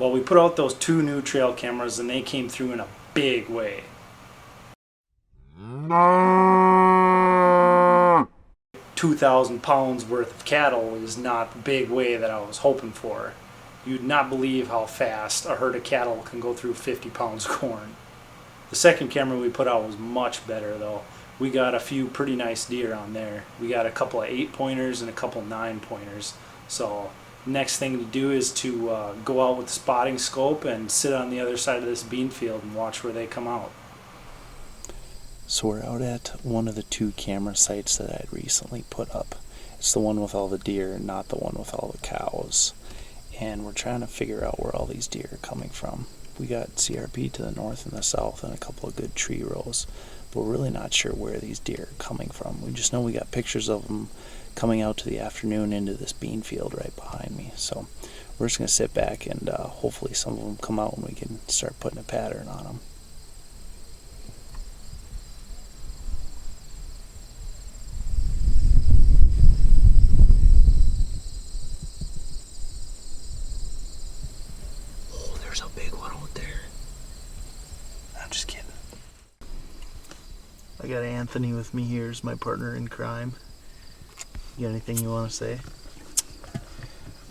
Well, we put out those 2 new trail cameras and they came through in a big way. 2,000 pounds worth of cattle is not the big way that I was hoping for. You'd not believe how fast a herd of cattle can go through 50 pounds of corn. The second camera we put out was much better though. We got a few pretty nice deer on there. We got a couple of 8-pointers and a couple 9-pointers. So next thing to do is to go out with the spotting scope and sit on the other side of this bean field and watch where they come out. So we're out at one of the 2 camera sites that I'd recently put up. It's the one with all the deer, not the one with all the cows. And we're trying to figure out where all these deer are coming from. We got CRP to the north and the south and a couple of good tree rows, but we're really not sure where these deer are coming from. We just know we got pictures of them coming out to the afternoon into this bean field right behind me. So we're just going to sit back and hopefully some of them come out and we can start putting a pattern on them. There's a big one out there. I'm just kidding. I got Anthony with me here as my partner in crime. You got anything you want to say?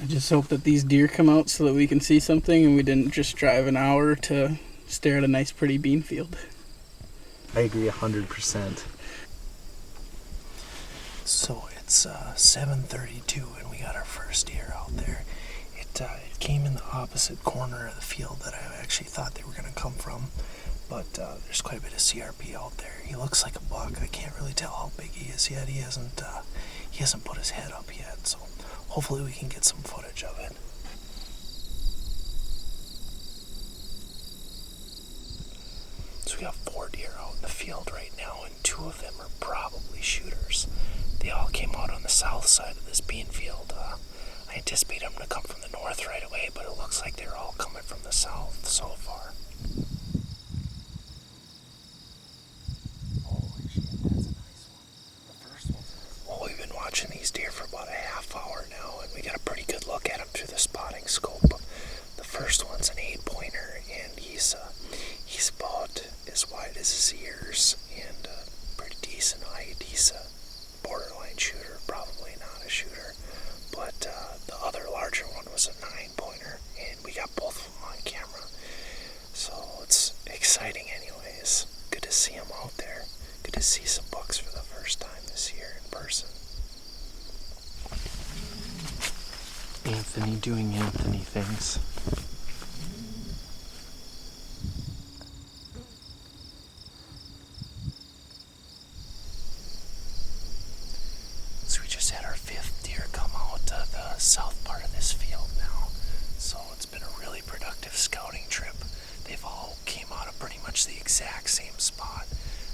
I just hope that these deer come out so that we can see something and we didn't just drive an hour to stare at a nice pretty bean field. I agree 100%. So it's 7:32 and we got our first deer out there. It came in the opposite corner of the field that I actually thought they were going to come from, but there's quite a bit of CRP out there. He looks like a buck. I can't really tell how big he is yet. He hasn't put his head up yet, so hopefully we can get some footage of it. So we got 4 deer out in the field right now, and 2 of them are probably shooters. They all came out on the south side of this bean field. I anticipate them to come from the north right away, but it looks like they're all coming from the south so far. Holy shit, that's a nice one. The first one's nice. Well, we've been watching these deer for about a half hour now, and we got a pretty good look at them through the spotting scope. The first one's an 8-pointer, and he's about as wide as his ears and pretty decent height. He's a borderline shooter, probably not a shooter. But the other larger one was a 9-pointer, and we got both of them on camera. So it's exciting anyways. Good to see them out there. Good to see some bucks for the first time this year in person. Anthony doing Anthony things. So we just had our 5th deer come out to the south part of this field now. So it's been a really productive scouting trip. They've all came out of pretty much the exact same spot.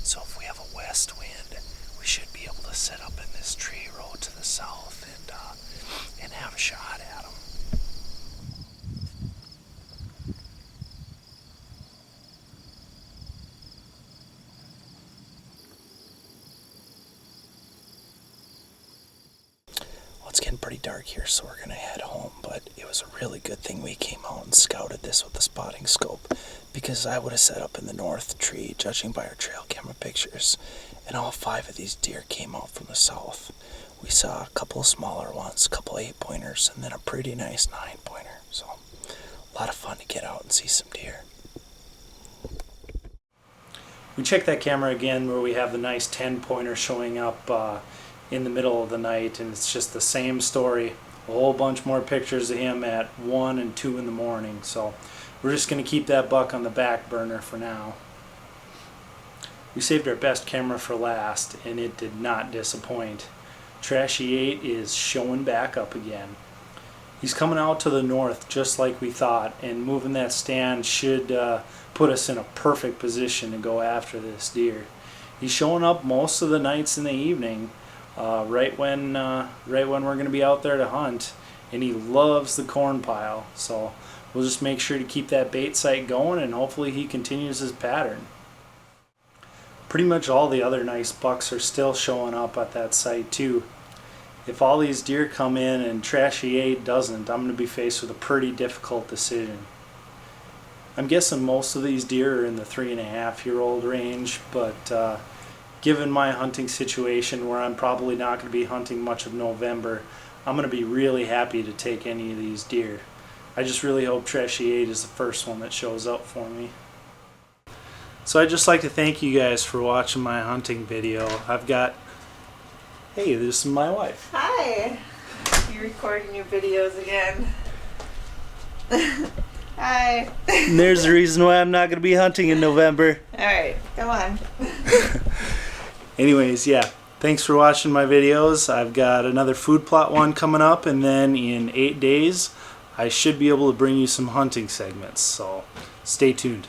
So if we have a west wind, we should be able to set up in this tree row to the south and have a shot at them. It's getting pretty dark here, so we're gonna head home, but it was a really good thing we came out and scouted this with the spotting scope, because I would have set up in the north tree, judging by our trail camera pictures, and all 5 of these deer came out from the south. We saw a couple of smaller ones, a couple 8-pointers, and then a pretty nice 9-pointer, so a lot of fun to get out and see some deer. We checked that camera again where we have the nice 10-pointer showing up in the middle of the night, and it's just the same story. A whole bunch more pictures of him at 1 and 2 in the morning, so we're just going to keep that buck on the back burner for now. We saved our best camera for last, and it did not disappoint. Trashy 8 is showing back up again. He's coming out to the north just like we thought, and moving that stand should put us in a perfect position to go after this deer. He's showing up most of the nights in the evening, right when we're going to be out there to hunt, and he loves the corn pile. So we'll just make sure to keep that bait site going, and hopefully he continues his pattern. Pretty much all the other nice bucks are still showing up at that site too. If all these deer come in and Trashy 8 doesn't, I'm going to be faced with a pretty difficult decision. I'm guessing most of these deer are in the 3.5-year-old range, but given my hunting situation where I'm probably not going to be hunting much of November, I'm going to be really happy to take any of these deer. I just really hope Treshy 8 is the first one that shows up for me. So I'd just like to thank you guys for watching my hunting video. Hey, this is my wife. Hi. You're recording your videos again. Hi. And there's the reason why I'm not going to be hunting in November. Alright, go on. Anyways, yeah, thanks for watching my videos. I've got another food plot one coming up, and then in 8 days I should be able to bring you some hunting segments, so stay tuned.